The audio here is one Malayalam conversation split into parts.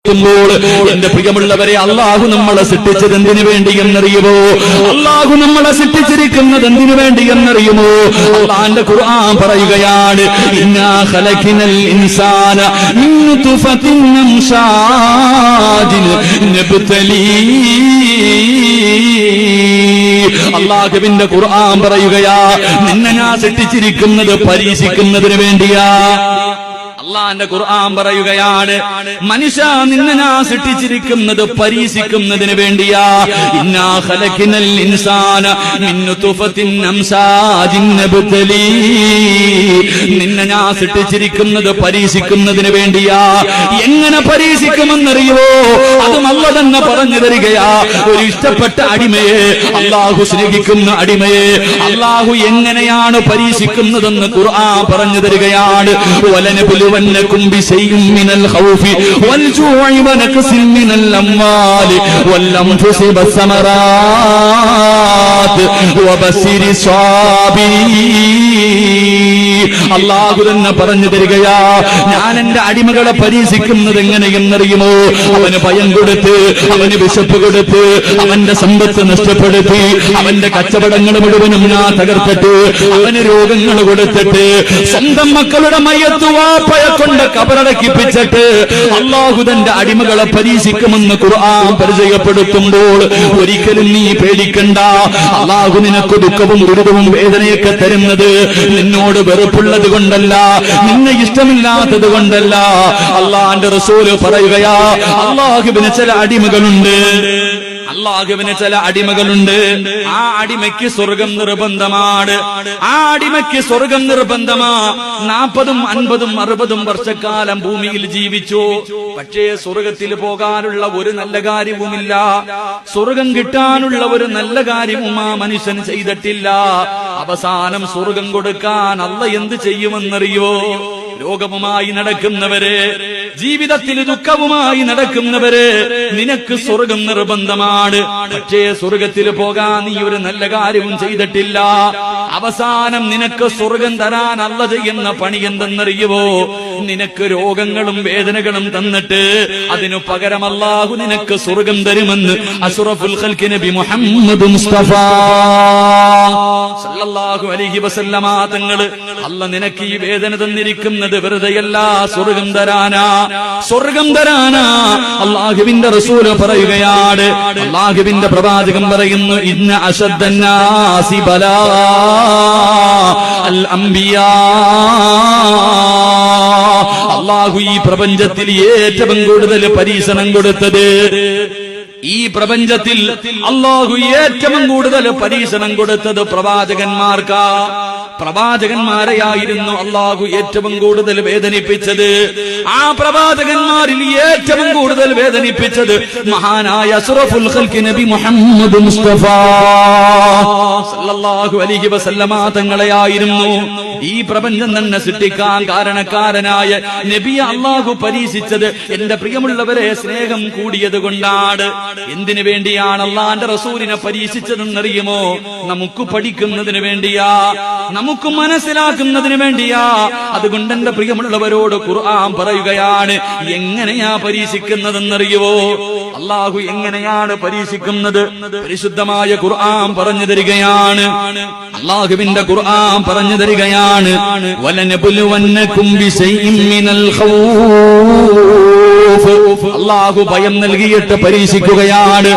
എന്റെ പ്രിയമുള്ളവരെ, അള്ളാഹു നമ്മളെ സൃഷ്ടിച്ചത് എന്തിനു വേണ്ടി എന്നറിയുമോ? അള്ളാഹു നമ്മളെ സൃഷ്ടിച്ചിരിക്കുന്നത് എന്തിനു വേണ്ടി എന്നറിയുമോ? അള്ളാന്റെ ഖുർആൻ പറയുകയാണ്, ഇന്നാ ഖലഖനൽ ഇൻസാന മിൻ നുത്ഫത്തിൻ അംശാജിൻ നബ്തലീ. അള്ളാഹുവിന്റെ ഖുർആൻ പറയുകയാ, നിന്നെ ഞാൻ സൃഷ്ടിച്ചിരിക്കുന്നത് പരീക്ഷിക്കുന്നതിന് വേണ്ടിയാ. അള്ളാന്റെ ഖുർആൻ പറയുകയാണ്, മനുഷ്യ നിന്നെ ഞാൻ സൃഷ്ടിച്ചിരിക്കുന്നത് പരീക്ഷിക്കുന്നതിന് വേണ്ടിയാ. ഇന്നാ ഖലഖനൽ ഇൻസാന മിൻ നുത്ഫത്തിൻ അംശാജിൻ നബ്തലീ. നിന്നെ ഞാൻ സൃഷ്ടിച്ചിരിക്കുന്നത് പരീക്ഷിക്കുന്നതിന് വേണ്ടിയാ. എങ്ങനെ പരീക്ഷിക്കുമെന്നറിയുമോ? അതും അല്ലാഹു തന്നെ പറഞ്ഞു തരികയാ. ഒരു ഇഷ്ടപ്പെട്ട അടിമയെ, അള്ളാഹു സ്നേഹിക്കുന്ന അടിമയെ അള്ളാഹു എങ്ങനെയാണ് പരീക്ഷിക്കുന്നതെന്ന് ഖുർആൻ പറഞ്ഞു തരികയാണ്. وَلَنَبْلُوَنَّكُمْ بِشَيْءٍ مِّنَ الْخَوْفِ وَالْجُوعِ وَنَقْصٍ مِّنَ الْأَمْوَالِ وَالْأَنفُسِ وَالثَّمَرَاتِ وَبَشِّرِ الصَّابِرِينَ. അള്ളാഹു തന്നെ പറഞ്ഞു തരികയാ, ഞാൻ എന്റെ അടിമകളെ പരീക്ഷിക്കുന്നത് എങ്ങനെയെന്നറിയുമോ? അവന് ഭയം കൊടുത്ത്, അവന് വിശപ്പ് കൊടുത്ത്, അവന്റെ സമ്പത്ത് നഷ്ടപ്പെടുത്തി, അവന്റെ കച്ചവടങ്ങൾ മുഴുവനും ഞാൻ തകർത്തിട്ട്, അവന് രോഗങ്ങൾ കൊടുത്തിട്ട്, സ്വന്തം മക്കളുടെ മയ്യത്ത് വാപ്പയെ കൊണ്ട് കബറടക്കിപ്പിച്ചിട്ട് അള്ളാഹു തന്റെ അടിമകളെ പരീക്ഷിക്കുമെന്ന് ഖുർആൻ പരിചയപ്പെടുത്തുമ്പോൾ ഒരിക്കലും നീ പേടിക്കണ്ട. അള്ളാഹു നിനക്ക് ദുഃഖവും ദുരിതവും വേദനയൊക്കെ തരുന്നത് നിന്നോട് വെറുപ്പുള്ളത് കൊണ്ടല്ല, നിന്നെ ഇഷ്ടമില്ലാത്തത് കൊണ്ടല്ല. അള്ളാന്റെ റസൂല് പറയുകയാ, അള്ളാഹുവിന് ചില അടിമകളുണ്ട്, അള്ളാഹുവിന് ചില അടിമകളുണ്ട്. ആ അടിമയ്ക്ക് സ്വർഗം നിർബന്ധമാണ്. ആ അടിമയ്ക്ക് സ്വർഗം നിർബന്ധമാ. 40, 50, 60 വർഷക്കാലം ഭൂമിയിൽ ജീവിച്ചു. പക്ഷേ സ്വർഗത്തിൽ പോകാനുള്ള ഒരു നല്ല കാര്യവുമില്ല. സ്വർഗം കിട്ടാനുള്ള ഒരു നല്ല കാര്യവും ആ മനുഷ്യൻ ചെയ്തിട്ടില്ല. അവസാനം സ്വർഗം കൊടുക്കാൻ അല്ലാഹു എന്ത് ചെയ്യുമെന്നറിയോ? രോഗവുമായി നടക്കുന്നവരെ, ജീവിതത്തിൽ ദുഃഖവുമായി നടക്കുന്നവരെ, നിനക്ക് സ്വർഗം നിർബന്ധമാണ്. പക്ഷേ സ്വർഗത്തിൽ പോകാൻ നീ ഒരു നല്ല കാര്യവും ചെയ്തിട്ടില്ല. അവസാനം നിനക്ക് സ്വർഗം തരാൻ അല്ലാഹു ചെയ്യുന്ന പണി എന്തെന്നറിയുവോ? നിനക്ക് രോഗങ്ങളും വേദനകളും തന്നിട്ട് അതിനു പകരം അല്ലാഹു നിനക്ക് സ്വർഗം തരുമെന്ന് അഷ്റഫുൽ ഖൽഖ് നബി മുഹമ്മദ് മുസ്തഫ സല്ലല്ലാഹു അലൈഹി വസല്ലമ തങ്ങള്, അല്ലാഹു നിനക്ക് ഈ വേദന തന്നിരിക്കുന്നത് വെറുതെയല്ല, സ്വർഗം തരാനാ, സ്വർഗം തരാനാ. അല്ലാഹുവിന്റെ റസൂൽ പറയുകയാണ്, അല്ലാഹുവിന്റെ പ്രവാചകൻ പറയുന്നു, ഇന്ന അശദ്ദന്നാസി ബലാ അൽ അംബിയാ. അല്ലാഹു ഈ പ്രപഞ്ചത്തിൽ ഏറ്റവും കൂടുതൽ പരീക്ഷണം കൊടുത്തത്, ഈ പ്രപഞ്ചത്തിൽ അല്ലാഹു ഏറ്റവും കൂടുതൽ പരീക്ഷണം കൊടുത്തത് പ്രവാചകന്മാർക്കാ. പ്രവാചകന്മാരെയായിരുന്നു അല്ലാഹു ഏറ്റവും കൂടുതൽ വേദനിപ്പിച്ചത്. ആ പ്രവാചകന്മാരിൽ ഏറ്റവും കൂടുതൽ വേദനിപ്പിച്ചത് മഹാനായ അഷ്റഫുൽ ഖൽഖ് നബി മുഹമ്മദ് മുസ്തഫ സല്ലല്ലാഹു അലൈഹി വസല്ലമ തങ്ങളെയായിരുന്നു. ഈ പ്രപഞ്ചം തന്നെ സൃഷ്ടിക്കാൻ കാരണക്കാരനായ നബിയെ അല്ലാഹു പരീക്ഷിച്ചത് എന്റെ പ്രിയമുള്ളവരെ സ്നേഹം കൂടിയത് കൊണ്ടാണ്. എന്തിനു വേണ്ടിയാണ് അല്ലാഹുവിന്റെ റസൂലിനെ പരീക്ഷിച്ചതെന്നറിയുമോ? നമുക്ക് പഠിക്കുന്നതിന് വേണ്ടിയാ, നമുക്ക് മനസ്സിലാക്കുന്നതിന് വേണ്ടിയാ. അതുകൊണ്ട് എന്റെ പ്രിയമുള്ളവരോട് ഖുർആൻ പറയുകയാണ്, എങ്ങനെയാ പരീക്ഷിക്കുന്നതെന്നറിയുവോ? അല്ലാഹു എങ്ങനെയാണ് പരീക്ഷിക്കുന്നത്? പരിശുദ്ധമായ ഖുർആൻ പറഞ്ഞു തരികയാണ്. അല്ലാഹുവിന്റെ ഖുർആൻ പറഞ്ഞു തരികയാണ്, വലനബ്ലുവന്നകും ബിശൈഇൻ മിനൽ ഖൗഫ്. അല്ലാഹു ഭയം നൽകിയിട്ട് പരീക്ഷിക്കുകയാണ്.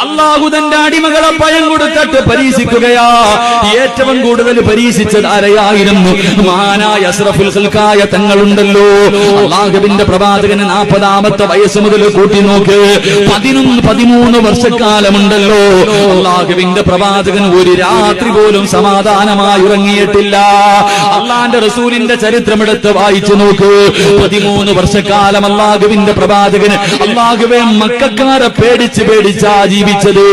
അല്ലാഹു തന്റെ അടിമകളെ ഭയം കൊടുത്തിട്ട് പരീക്ഷിക്കുകയാ. ഏറ്റവും കൂടുതൽ പരീക്ഷിച്ചത് ആരെയായിരുന്നു? മഹാനായ അഷ്റഫുൽ ഖൽഖായ തങ്ങളുണ്ടല്ലോ. അല്ലാഹുവിന്റെ പ്രവാചകന് 40ാമത്തെ വയസ്സ് മുതൽ കൂട്ടി നോക്ക്, 13 വർഷക്കാലമുണ്ടല്ലോ. അല്ലാഹുവിന്റെ പ്രവാചകൻ ഒരു രാത്രി പോലും സമാധാനമായി ഉറങ്ങിയിട്ടില്ല. അല്ലാഹുവിന്റെ റസൂലിന്റെ ചരിത്രമെടുത്ത് വായിച്ചു നോക്ക്. 13 വർഷക്കാലം അല്ലാഹുവിന്റെ പ്രവാചകന് അല്ലാഹുവേ മക്കക്കാരെ പേടിച്ചാ ജീവിച്ചത്.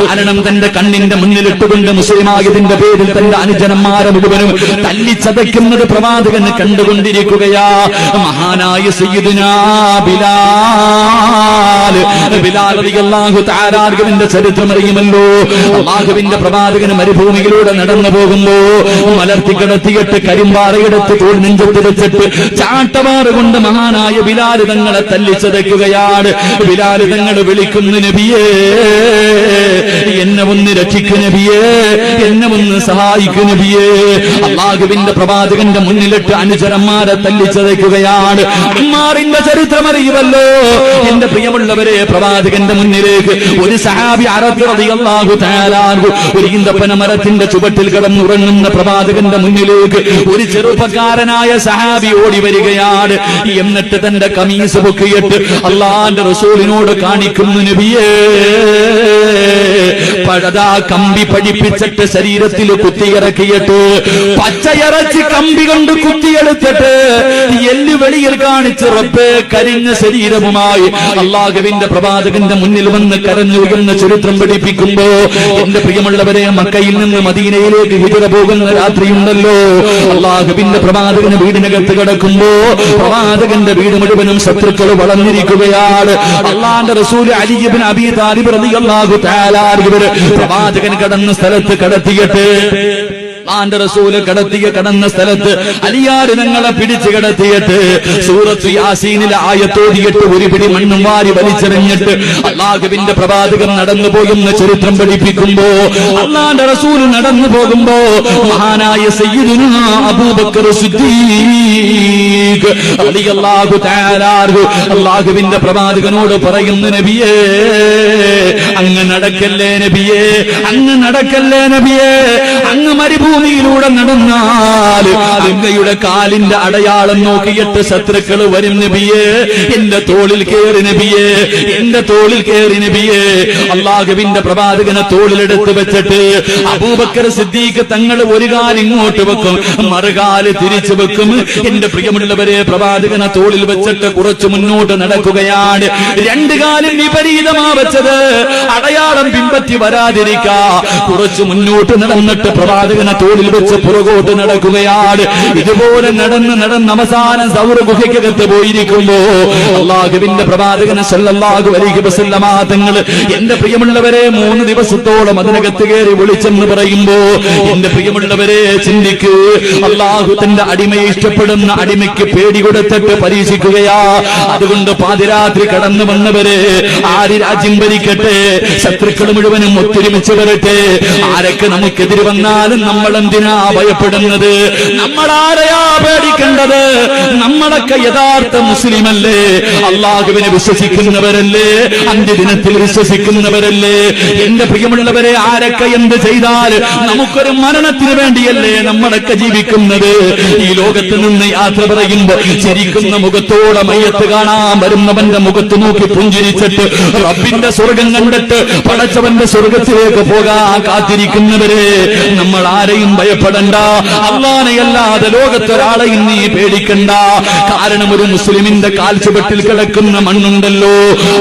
കാരണം തന്റെ കണ്ണിന്റെ മുന്നിലിട്ടുകൊണ്ട് മുസ്ലിമായതിന്റെ പേരിൽ തന്റെ അനുജനന്മാരെ മുഴുവനും തല്ലിച്ചതയ്ക്കുന്നത് പ്രവാചകന് കണ്ടുകൊണ്ടിരിക്കുകയാ. മഹാനായ സയ്യിദുനാ ബിലാൽ റളിയല്ലാഹു തആല അൻഹുവിന്റെ ചരിത്രം അറിയുമല്ലോ. അല്ലാഹുവിന്റെ പ്രവാചകന് മരുഭൂമിയിലൂടെ നടന്നു പോകുമ്പോ മലർത്തി കിടത്തിയിട്ട് കരിമ്പാറയെടുത്ത് തോൾ നെഞ്ചത്ത് വെച്ചിട്ട് ചാട്ടവാറ് കൊണ്ട് മഹാനായ ബിലാൽ തങ്ങളെ തല്ലിച്ചതയ്ക്കുകയാണ്. ബിലാൽ തങ്ങൾ വിളിക്കുന്നു, നബിയേ എന്നെ ഒന്ന് രക്ഷിക്കു നബിയേ, എന്നെ ഒന്ന് സഹായിക്കു നബിയേ. അല്ലാഹുവിന്റെ പ്രവാചകന്റെ മുന്നിലിട്ട് അനുചരന്മാരെ തല്ലിച്ചതയ്ക്കുകയാണ്. അമ്മാറിന്റെ ചരിത്രം അറിയുമല്ലോ എന്റെ പ്രിയമുള്ളവരെ. പ്രവാചകന്റെ മുന്നിലേക്ക് ഒരു സഹാബി റളിയല്ലാഹു തആല അൻഹു ഒരു ഈന്തപ്പന മരത്തിന്റെ ചുവട്ടിൽ കിടന്നുറങ്ങുന്ന പ്രവാചകന്റെ മുന്നിലേക്ക് ഒരു ചെറുപ്പക്കാരനായ സഹാബി ഓടി വരികയാണ്. എന്നിട്ട് തന്റെ കമീസ് പൊക്കിയിട്ട് അല്ലാഹുവിന്റെ റസൂലിനോട് കാണിക്കുന്നു, നബിയേ പഴതാ കമ്പി പഠിപ്പിച്ചിട്ട് ശരീരത്തിൽ കുത്തിയിറക്കിയിട്ട് പച്ചയിറച്ചി കമ്പി കൊണ്ട് കുത്തിയെടുത്തിട്ട് എല്ല് വെളിയിൽ കാണിച്ച് റബ്ബേ കരിഞ്ഞ ശരീരവുമായി അല്ലാഹുവിന്റെ പ്രവാചകന്റെ മുന്നിൽ വന്ന് കരഞ്ഞു വീഴുന്ന ചരിത്രം പഠിപ്പിക്കുമ്പോ എന്റെ പ്രിയമുള്ളവരെ, മക്കയിൽ നിന്ന് മദീനയിലേക്ക് ഹിജ്റ പോകുന്ന രാത്രിയുണ്ടല്ലോ, അല്ലാഹുവിന്റെ പ്രവാചകന് വീടിനകത്ത് കിടക്കുമ്പോ പ്രവാചകന്റെ വീട് മുഴുവനും ശത്രുക്കൾ വളർന്നിരിക്കുകയാണ്. അല്ലാഹുവിന്റെ റസൂൽ അലി ഇബ്നു അബീ താലിബ് റളിയല്ലാഹു തആല അൻഹു പ്രവാചകൻ കടന്ന സ്ഥലത്ത് കടത്തിയിട്ട് റസൂല് കടന്ന സ്ഥലത്ത് അലിയാർ ഞങ്ങളെ പിടിച്ചു കിടത്തിയിട്ട് സൂറത്ത് യാസീനിലെ ആയത്തോടിയിട്ട് ഒരു പിടി മണ്ണും വാരി വലിച്ചെറിഞ്ഞിട്ട് അല്ലാഹുവിന്റെ പ്രവാചകൻ നടന്നു പോകുന്ന ചരിത്രം പഠിപ്പിക്കുമ്പോ അല്ലാഹുവിന്റെ റസൂല് നടന്നു പോകുമ്പോ മഹാനായ സയ്യിദുനാ അബൂബക്കർ സിദ്ദീഖ് റളിയല്ലാഹു തആല അൻഹു അല്ലാഹുവിന്റെ പ്രവാചകനോട് പറയുന്നു, നബിയേ അങ്ങ് നടക്കല്ലേ നബിയേ, അങ്ങ് നടക്കല്ലേ നബിയേ, അങ്ങ് ഭൂമിയിലൂടെ നടന്നാൽ അങ്ങയുടെ കാലിന്റെ അടയാളം നോക്കിയിട്ട് ശത്രുക്കൾ വരും നബിയേ, എന്റെ തോളിൽ കേറി നബിയേ, എന്റെ തോളിൽ കേറി നബിയേ. അല്ലാഹുവിന്റെ പ്രവാചകനെ തോളിലെടുത്ത് വെച്ചിട്ട് അബൂബക്കർ സിദ്ദീഖ് തങ്ങൾ ഒരു കാൽ ഇങ്ങോട്ട് വെക്കും, മറുകാല് തിരിച്ചു വെക്കും. എന്റെ പ്രിയമുള്ളവരെ, പ്രവാചകനെ തോളിൽ വെച്ചിട്ട് കുറച്ച് മുന്നോട്ട് നടക്കുകയാണ്. രണ്ടു കാലും വിപരീതമാ വെച്ചത് അടയാളം പിൻപറ്റി വരാതിരിക്കാ. കുറച്ച് മുന്നോട്ട് നടന്നിട്ട് പ്രവാചകനെ തോളിൽ വെച്ച് പുറകോട്ട് നടക്കുകയാണ്. ഇതുപോലെ നടന്ന് അവസാനം സൗർ ഗുഹയ്ക്കകത്ത് പോയിരിക്കുമ്പോ അല്ലാഹുവിന്റെ പ്രവാചകൻ സല്ലല്ലാഹു അലൈഹി വസല്ലമ തങ്ങൾ എന്റെ പ്രിയമുള്ളവരെ 3 ദിവസത്തോളം അതിനകത്ത് കയറി വിളിച്ചെന്ന് പറയുമ്പോ എന്റെ പ്രിയമുള്ളവരെ ചിന്തിക്ക്, അല്ലാഹു തന്റെ അടിമയെ ഇഷ്ടപ്പെടുന്ന അടിമയ്ക്ക് പേടി കൊടുത്തിട്ട് പരീക്ഷിക്കുകയാ. അതുകൊണ്ട് പാതിരാത്രി കടന്നു വന്നവരെ ആര് രാജ്യം ഭരിക്കട്ടെ, ശത്രുക്കൾ മുഴുവനും ഒത്തൊരുമിച്ച് വരട്ടെ, ആരൊക്കെ നമുക്കെതിരെ വന്നാലും നമ്മൾ എന്തിനാ ഭയപ്പെടുന്നത്, നമ്മളാരെയാ പേടിക്കേണ്ടത്, നമ്മളൊക്കെ യഥാർത്ഥ മുസ്ലിമല്ലേ, അല്ലാഹുവിനെ വിശ്വസിക്കുന്നവരല്ലേ, അന്ത്യദിനത്തിൽ വിശ്വസിക്കുന്നവരല്ലേ. എന്റെ പ്രിയമുള്ളവരെ, ആരൊക്കെ എന്ത് ചെയ്താൽ നമുക്കൊരു മരണത്തിന് വേണ്ടിയല്ലേ നമ്മളൊക്കെ ജീവിക്കുന്നത്. ഈ ലോകത്ത് നിന്ന് യാത്ര പറയുമ്പോ ചിരിക്കുന്ന മുഖത്തോടെ മയ്യത്ത് കാണാൻ വരുന്നവന്റെ മുഖത്ത് നോക്കി പുഞ്ചിരിച്ചിട്ട് റബ്ബിന്റെ സ്വർഗം കണ്ടിട്ട് പടച്ചവന്റെ സ്വർഗത്തിലേക്ക് പോകാൻ കാത്തിരിക്കുന്നവരെ, നമ്മൾ ആരെയും ഭയപ്പെടണ്ട, അല്ലാഹുവല്ലാതെ ലോകത്തൊരാളെയും നീ പേടിക്കണ്ട. കാരണം ഒരു മുസ്ലിമിന്റെ കാൽച്ചുവട്ടിൽ കിടക്കുന്ന മണ്ണുണ്ടല്ലോ,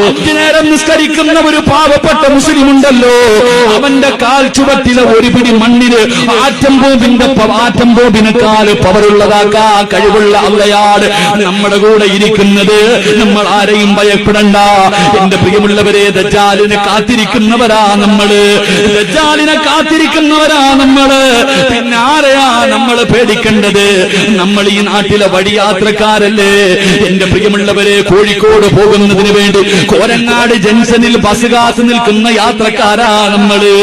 5 നേരം നിസ്കരിക്കുന്ന ഒരു പാവപ്പെട്ട മുസ്ലിം ഉണ്ടല്ലോ, അവന്റെ കാൽച്ചുവട്ടിലെ ഒരു പിടി മണ്ണിന് ആറ്റം ബോംബിനെക്കാൾ പവറുള്ളതാക്കാ കഴിവുള്ള അള്ളയാണ് നമ്മുടെ കൂടെ ഇരിക്കുന്നത്. നമ്മൾ ആരെയും ഭയപ്പെടണ്ട. എന്റെ പ്രിയമുള്ളവരെ, ദജ്ജാലിനെ കാത്തിരിക്കുന്നവരാ നമ്മള്, ദജ്ജാലിനെ കാത്തിരിക്കുന്നവരാ നമ്മള്. പിന്നെ ആരെയാ നമ്മൾ പേടിക്കേണ്ടത്? നമ്മൾ ഈ നാട്ടിലെ വഴിയാത്രക്കാരല്ലേ. എന്റെ പ്രിയമുള്ളവരെ, കോഴിക്കോട് പോകുന്നതിന് വേണ്ടി കോരങ്ങാട് ജംഗ്ഷനിൽ ബസ് കാത്ത് നിൽക്കുന്ന യാത്രക്കാരാ നമ്മള്.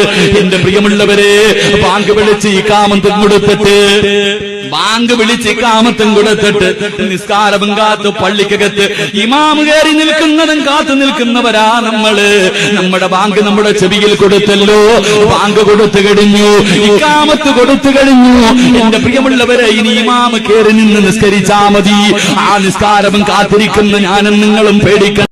എന്റെ പ്രിയമുള്ളവരെ, ബാങ്ക് വിളിച്ച് ഇഖാമത്തും കൊടുത്തിട്ട് നിസ്കാരവും കാത്ത് പള്ളിക്കകത്ത് ഇമാമ് കയറി നിൽക്കുന്നതും കാത്തു നിൽക്കുന്നവരാ നമ്മള്. നമ്മുടെ ബാങ്ക് നമ്മുടെ ചെവിയിൽ കൊടുത്തല്ലോ, ബാങ്ക് കൊടുത്തു കഴിഞ്ഞു, ഇഖാമത്ത് കൊടുത്തു കഴിഞ്ഞു. എന്റെ പ്രിയമുള്ളവരെ, ഇനി ഇമാമ് കയറി നിന്ന് നിസ്കരിച്ചാ മതി. ആ നിസ്കാരവും കാത്തിരിക്കുന്ന ഞാനും നിങ്ങളും പേടിക്കണം.